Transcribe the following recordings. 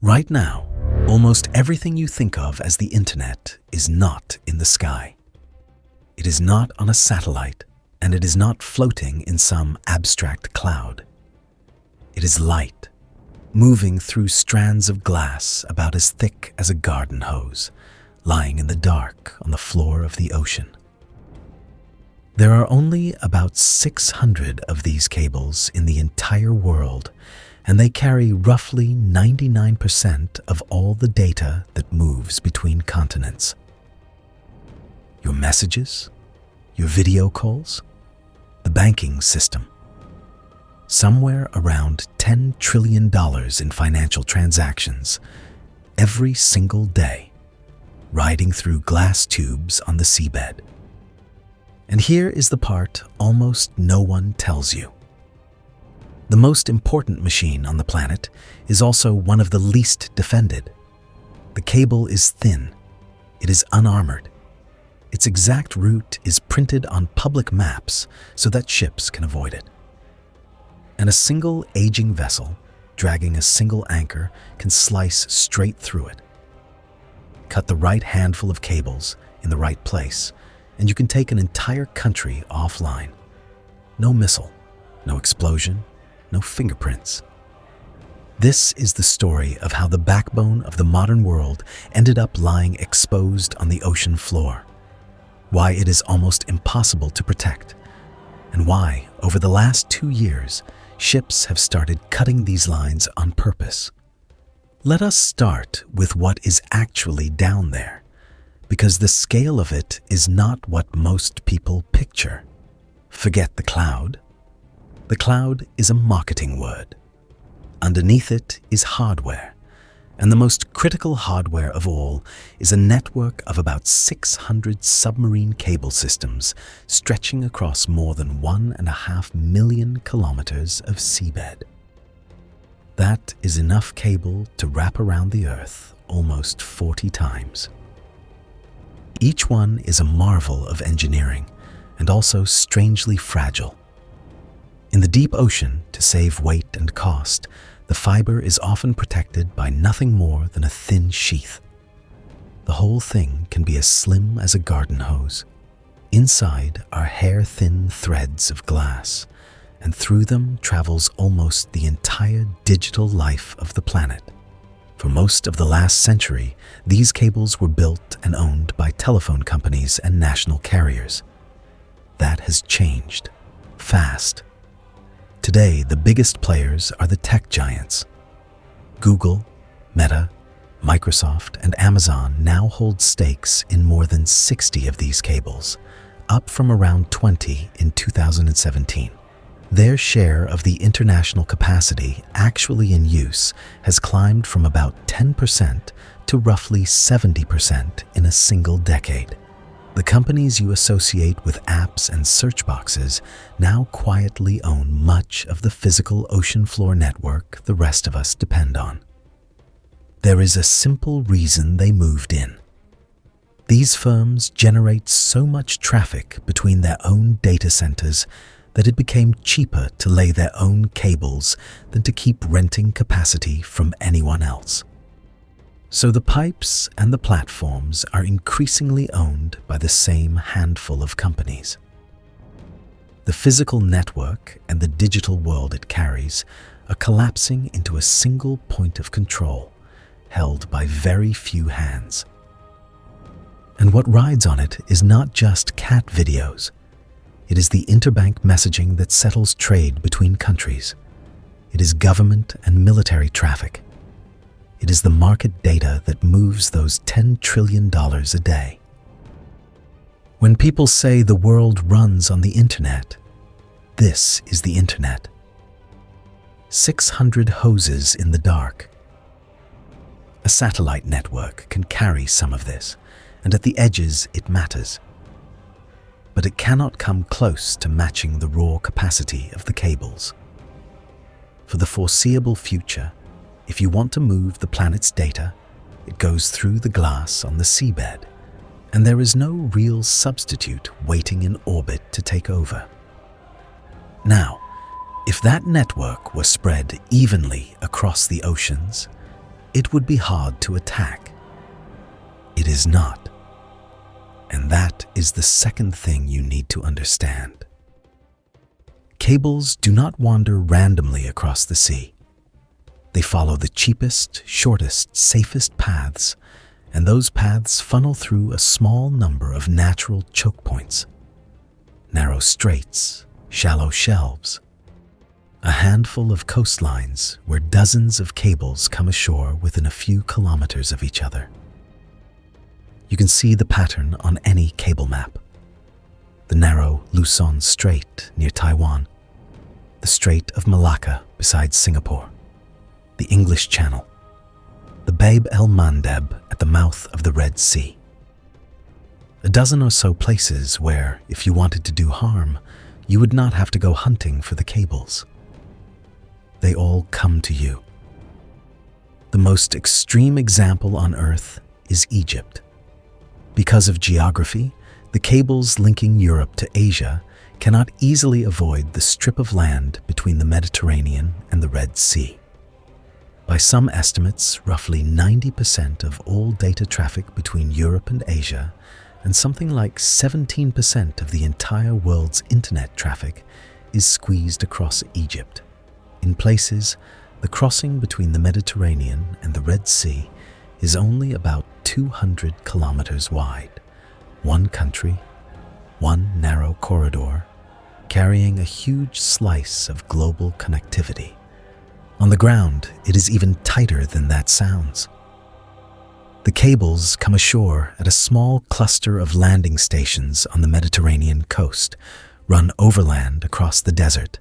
Right now, almost everything you think of as the internet is not in the sky. It is not on a satellite, and it is not floating in some abstract cloud. It is light, moving through strands of glass about as thick as a garden hose, lying in the dark on the floor of the ocean. There are only about 600 of these cables in the entire world, and they carry roughly 99% of all the data that moves between continents. Your messages, your video calls, the banking system. Somewhere around $10 trillion in financial transactions every single day, riding through glass tubes on the seabed. And here is the part almost no one tells you. The most important machine on the planet is also one of the least defended. The cable is thin. It is unarmored. Its exact route is printed on public maps so that ships can avoid it. And a single aging vessel, dragging a single anchor, can slice straight through it. Cut the right handful of cables in the right place, and you can take an entire country offline. No missile, no explosion, no fingerprints. This is the story of how the backbone of the modern world ended up lying exposed on the ocean floor, why it is almost impossible to protect, and why, over the last 2 years, ships have started cutting these lines on purpose. Let us start with what is actually down there, because the scale of it is not what most people picture. Forget the cloud. The cloud is a marketing word. Underneath it is hardware, and the most critical hardware of all is a network of about 600 submarine cable systems stretching across more than 1.5 million kilometers of seabed. That is enough cable to wrap around the Earth almost 40 times. Each one is a marvel of engineering and also strangely fragile. In the deep ocean, to save weight and cost, the fiber is often protected by nothing more than a thin sheath. The whole thing can be as slim as a garden hose. Inside are hair-thin threads of glass, and through them travels almost the entire digital life of the planet. For most of the last century, these cables were built and owned by telephone companies and national carriers. That has changed, fast. Today, the biggest players are the tech giants. Google, Meta, Microsoft, and Amazon now hold stakes in more than 60 of these cables, up from around 20 in 2017. Their share of the international capacity actually in use has climbed from about 10% to roughly 70% in a single decade. The companies you associate with apps and search boxes now quietly own much of the physical ocean floor network the rest of us depend on. There is a simple reason they moved in. These firms generate so much traffic between their own data centers that it became cheaper to lay their own cables than to keep renting capacity from anyone else. So the pipes and the platforms are increasingly owned by the same handful of companies. The physical network and the digital world it carries are collapsing into a single point of control, held by very few hands. And what rides on it is not just cat videos. It is the interbank messaging that settles trade between countries. It is government and military traffic. It is the market data that moves those $10 trillion a day. When people say the world runs on the internet, this is the internet. 600 hoses in the dark. A satellite network can carry some of this, and at the edges it matters. But it cannot come close to matching the raw capacity of the cables. For the foreseeable future, if you want to move the planet's data, it goes through the glass on the seabed, and there is no real substitute waiting in orbit to take over. Now, if that network were spread evenly across the oceans, it would be hard to attack. It is not. And that is the second thing you need to understand. Cables do not wander randomly across the sea. They follow the cheapest, shortest, safest paths, and those paths funnel through a small number of natural choke points. Narrow straits, shallow shelves, a handful of coastlines where dozens of cables come ashore within a few kilometers of each other. You can see the pattern on any cable map. The narrow Luzon Strait near Taiwan, the Strait of Malacca beside Singapore, the English Channel, the Bab el-Mandeb at the mouth of the Red Sea. A dozen or so places where, if you wanted to do harm, you would not have to go hunting for the cables. They all come to you. The most extreme example on Earth is Egypt. Because of geography, the cables linking Europe to Asia cannot easily avoid the strip of land between the Mediterranean and the Red Sea. By some estimates, roughly 90% of all data traffic between Europe and Asia, and something like 17% of the entire world's internet traffic, is squeezed across Egypt. In places, the crossing between the Mediterranean and the Red Sea is only about 200 kilometers wide. One country, one narrow corridor, carrying a huge slice of global connectivity. On the ground, it is even tighter than that sounds. The cables come ashore at a small cluster of landing stations on the Mediterranean coast, run overland across the desert,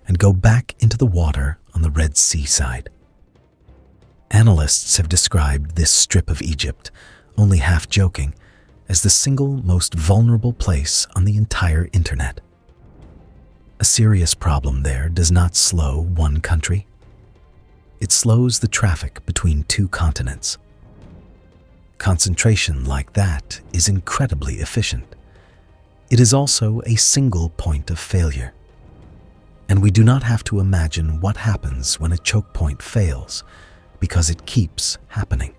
and go back into the water on the Red Sea side. Analysts have described this strip of Egypt, only half joking, as the single most vulnerable place on the entire internet. A serious problem there does not slow one country. It slows the traffic between two continents. Concentration like that is incredibly efficient. It is also a single point of failure. And we do not have to imagine what happens when a choke point fails, because it keeps happening.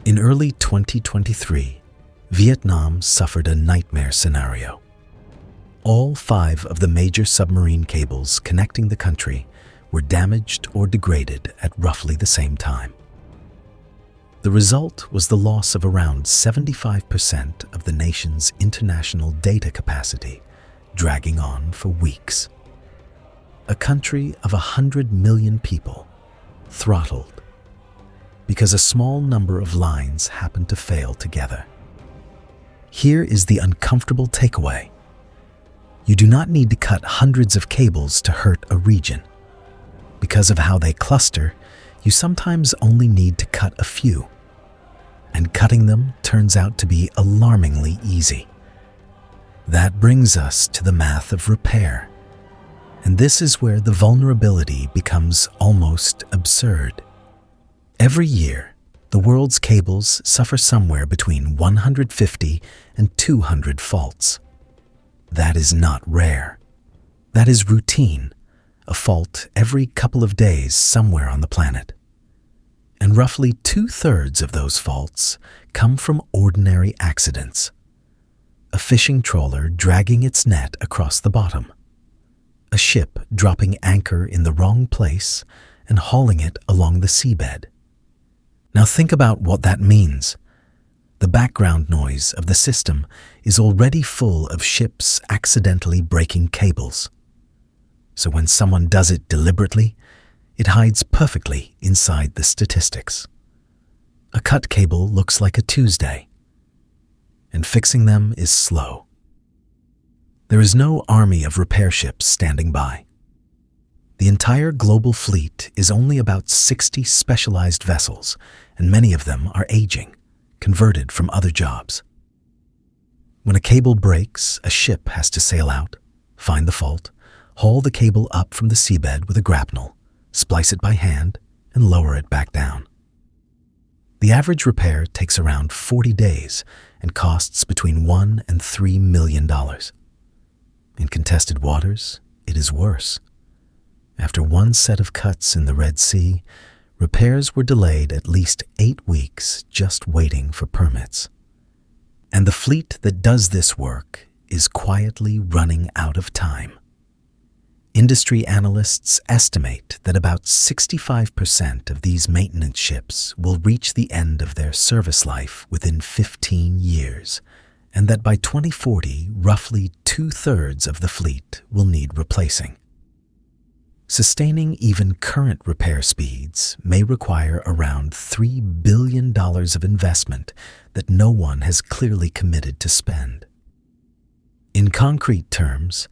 In early 2023, Vietnam suffered a nightmare scenario. All 5 of the major submarine cables connecting the country were damaged or degraded at roughly the same time. The result was the loss of around 75% of the nation's international data capacity, dragging on for weeks. A country of 100 million people throttled because a small number of lines happened to fail together. Here is the uncomfortable takeaway. You do not need to cut hundreds of cables to hurt a region. Because of how they cluster, you sometimes only need to cut a few. And cutting them turns out to be alarmingly easy. That brings us to the math of repair. And this is where the vulnerability becomes almost absurd. Every year, the world's cables suffer somewhere between 150 and 200 faults. That is not rare. That is routine, a fault every couple of days somewhere on the planet. And roughly 2/3 of those faults come from ordinary accidents. A fishing trawler dragging its net across the bottom. A ship dropping anchor in the wrong place and hauling it along the seabed. Now think about what that means. The background noise of the system is already full of ships accidentally breaking cables. So when someone does it deliberately, it hides perfectly inside the statistics. A cut cable looks like a Tuesday, and fixing them is slow. There is no army of repair ships standing by. The entire global fleet is only about 60 specialized vessels, and many of them are aging, converted from other jobs. When a cable breaks, a ship has to sail out, find the fault, haul the cable up from the seabed with a grapnel, splice it by hand, and lower it back down. The average repair takes around 40 days and costs between $1 and $3 million. In contested waters, it is worse. After one set of cuts in the Red Sea, repairs were delayed at least 8 weeks just waiting for permits. And the fleet that does this work is quietly running out of time. Industry analysts estimate that about 65% of these maintenance ships will reach the end of their service life within 15 years, and that by 2040, roughly 2/3 of the fleet will need replacing. Sustaining even current repair speeds may require around $3 billion of investment that no one has clearly committed to spend. In concrete terms,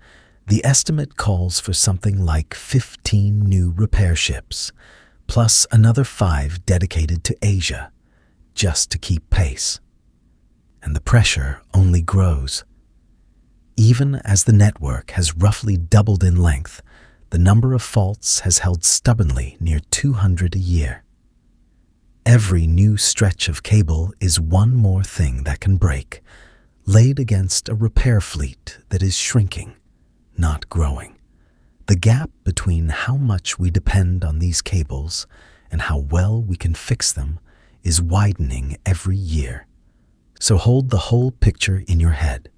the estimate calls for something like 15 new repair ships, plus another 5 dedicated to Asia, just to keep pace. And the pressure only grows. Even as the network has roughly doubled in length, the number of faults has held stubbornly near 200 a year. Every new stretch of cable is one more thing that can break, laid against a repair fleet that is shrinking, not growing. The gap between how much we depend on these cables and how well we can fix them is widening every year. So hold the whole picture in your head.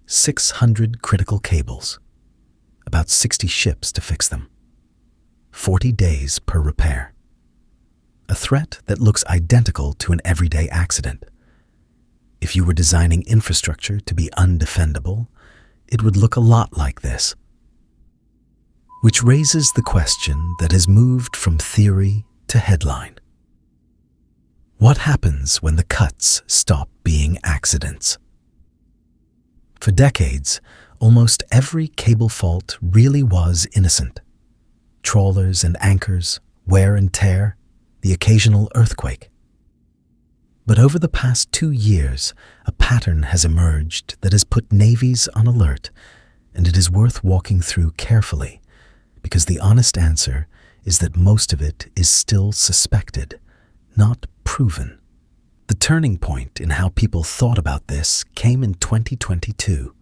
600 critical cables, about 60 ships to fix them, 40 days per repair. A threat that looks identical to an everyday accident. If you were designing infrastructure to be undefendable, it would look a lot like this. Which raises the question that has moved from theory to headline. What happens when the cuts stop being accidents? For decades, almost every cable fault really was innocent. Trawlers and anchors, wear and tear, the occasional earthquake. But over the past 2 years, a pattern has emerged that has put navies on alert, and it is worth walking through carefully, because the honest answer is that most of it is still suspected, not proven. The turning point in how people thought about this came in 2022,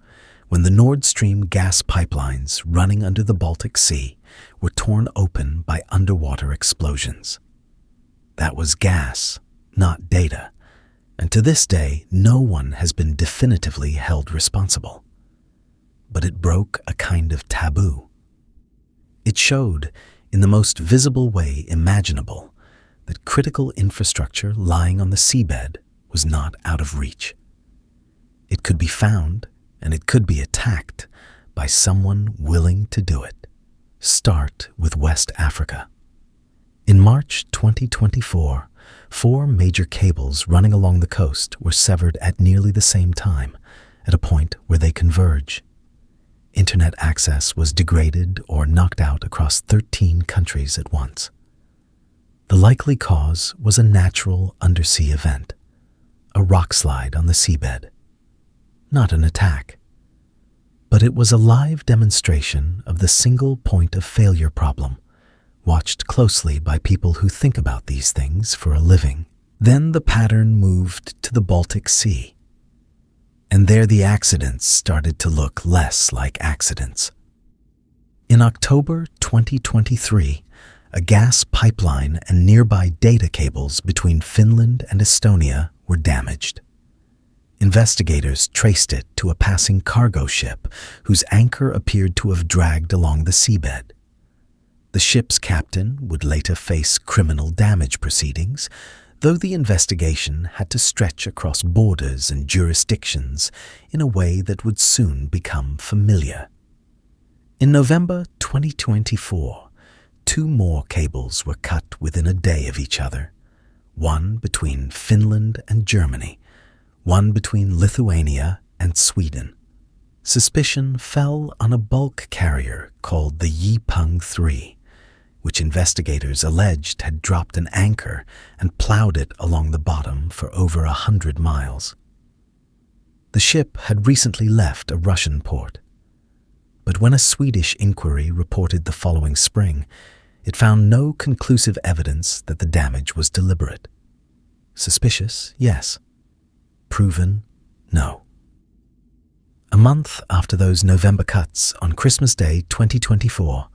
when the Nord Stream gas pipelines running under the Baltic Sea were torn open by underwater explosions. That was gas, not data, and to this day, no one has been definitively held responsible. But it broke a kind of taboo. It showed, in the most visible way imaginable, that critical infrastructure lying on the seabed was not out of reach. It could be found, and it could be attacked by someone willing to do it. Start with West Africa. In March 2024, 4 major cables running along the coast were severed at nearly the same time, at a point where they converge. Internet access was degraded or knocked out across 13 countries at once. The likely cause was a natural undersea event, a rock slide on the seabed. Not an attack. But it was a live demonstration of the single point of failure problem, watched closely by people who think about these things for a living. Then the pattern moved to the Baltic Sea. And there the accidents started to look less like accidents. In October 2023, a gas pipeline and nearby data cables between Finland and Estonia were damaged. Investigators traced it to a passing cargo ship whose anchor appeared to have dragged along the seabed. The ship's captain would later face criminal damage proceedings, though the investigation had to stretch across borders and jurisdictions in a way that would soon become familiar. In November 2024, 2 more cables were cut within a day of each other, one between Finland and Germany, one between Lithuania and Sweden. Suspicion fell on a bulk carrier called the Yipeng 3, which investigators alleged had dropped an anchor and plowed it along the bottom for over 100 miles. The ship had recently left a Russian port, but when a Swedish inquiry reported the following spring, it found no conclusive evidence that the damage was deliberate. Suspicious, yes. Proven, no. A month after those November cuts, on Christmas Day 2024,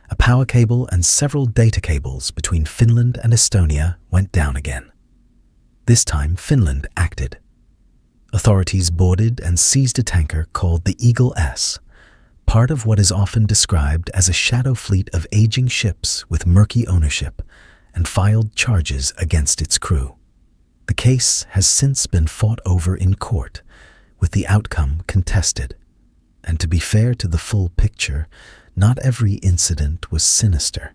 a power cable and several data cables between Finland and Estonia went down again. This time, Finland acted. Authorities boarded and seized a tanker called the Eagle S, part of what is often described as a shadow fleet of aging ships with murky ownership, and filed charges against its crew. The case has since been fought over in court, with the outcome contested. And to be fair to the full picture, not every incident was sinister.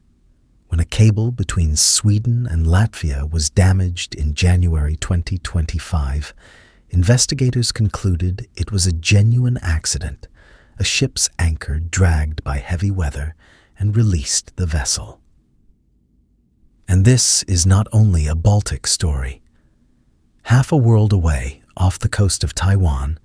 When a cable between Sweden and Latvia was damaged in January 2025, investigators concluded it was a genuine accident, a ship's anchor dragged by heavy weather, and released the vessel. And this is not only a Baltic story. Half a world away, off the coast of Taiwan,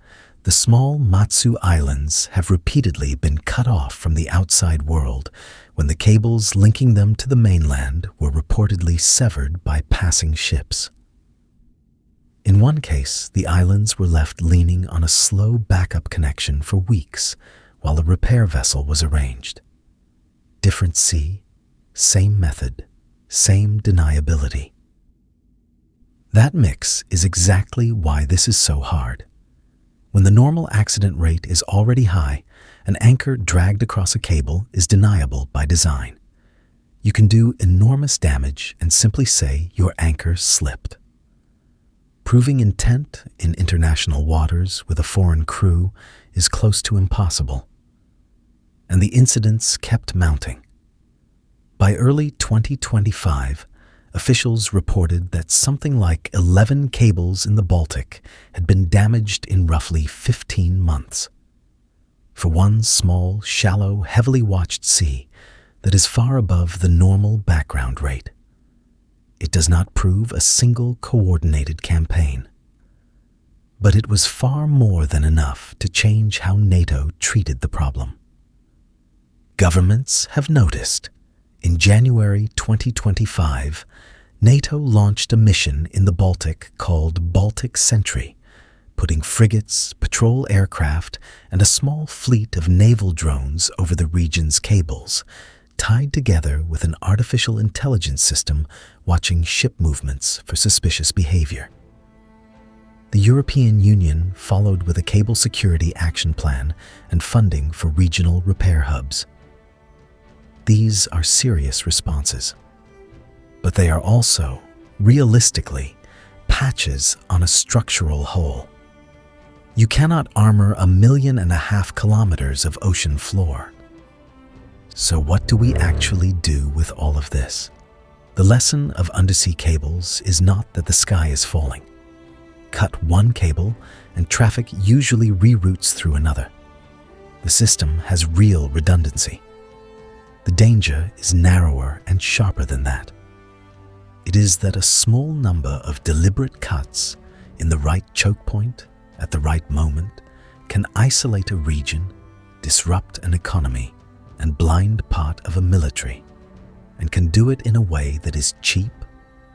the small Matsu Islands have repeatedly been cut off from the outside world when the cables linking them to the mainland were reportedly severed by passing ships. In one case, the islands were left leaning on a slow backup connection for weeks while a repair vessel was arranged. Different sea, same method, same deniability. That mix is exactly why this is so hard. When the normal accident rate is already high, an anchor dragged across a cable is deniable by design. You can do enormous damage and simply say your anchor slipped. Proving intent in international waters with a foreign crew is close to impossible. And the incidents kept mounting. By early 2025, officials reported that something like 11 cables in the Baltic had been damaged in roughly 15 months. For one small, shallow, heavily watched sea that is far above the normal background rate. It does not prove a single coordinated campaign. But it was far more than enough to change how NATO treated the problem. Governments have noticed. In January 2025, NATO launched a mission in the Baltic called Baltic Sentry, putting frigates, patrol aircraft, and a small fleet of naval drones over the region's cables, tied together with an artificial intelligence system watching ship movements for suspicious behavior. The European Union followed with a cable security action plan and funding for regional repair hubs. These are serious responses, but they are also, realistically, patches on a structural hole. You cannot armor 1.5 million kilometers of ocean floor. So what do we actually do with all of this? The lesson of undersea cables is not that the sky is falling. Cut one cable and traffic usually reroutes through another. The system has real redundancy. The danger is narrower and sharper than that. It is that a small number of deliberate cuts in the right choke point at the right moment can isolate a region, disrupt an economy, and blind part of a military, and can do it in a way that is cheap,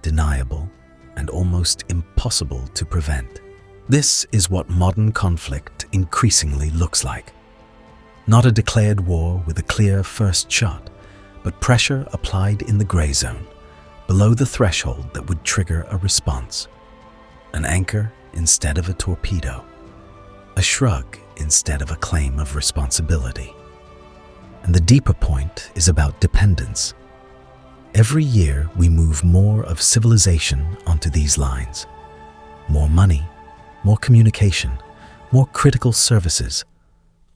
deniable, and almost impossible to prevent. This is what modern conflict increasingly looks like. Not a declared war with a clear first shot, but pressure applied in the gray zone, below the threshold that would trigger a response. An anchor instead of a torpedo. A shrug instead of a claim of responsibility. And the deeper point is about dependence. Every year we move more of civilization onto these lines. More money, more communication, more critical services,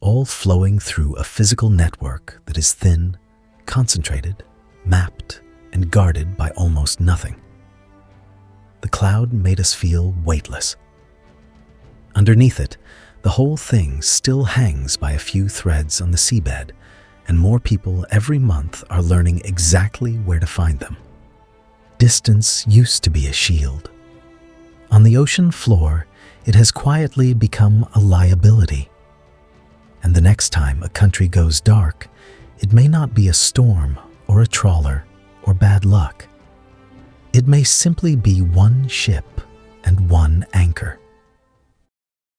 all flowing through a physical network that is thin, concentrated, mapped, and guarded by almost nothing. The cloud made us feel weightless. Underneath it, the whole thing still hangs by a few threads on the seabed, and more people every month are learning exactly where to find them. Distance used to be a shield. On the ocean floor, it has quietly become a liability. And the next time a country goes dark, it may not be a storm or a trawler or bad luck. It may simply be one ship and one anchor.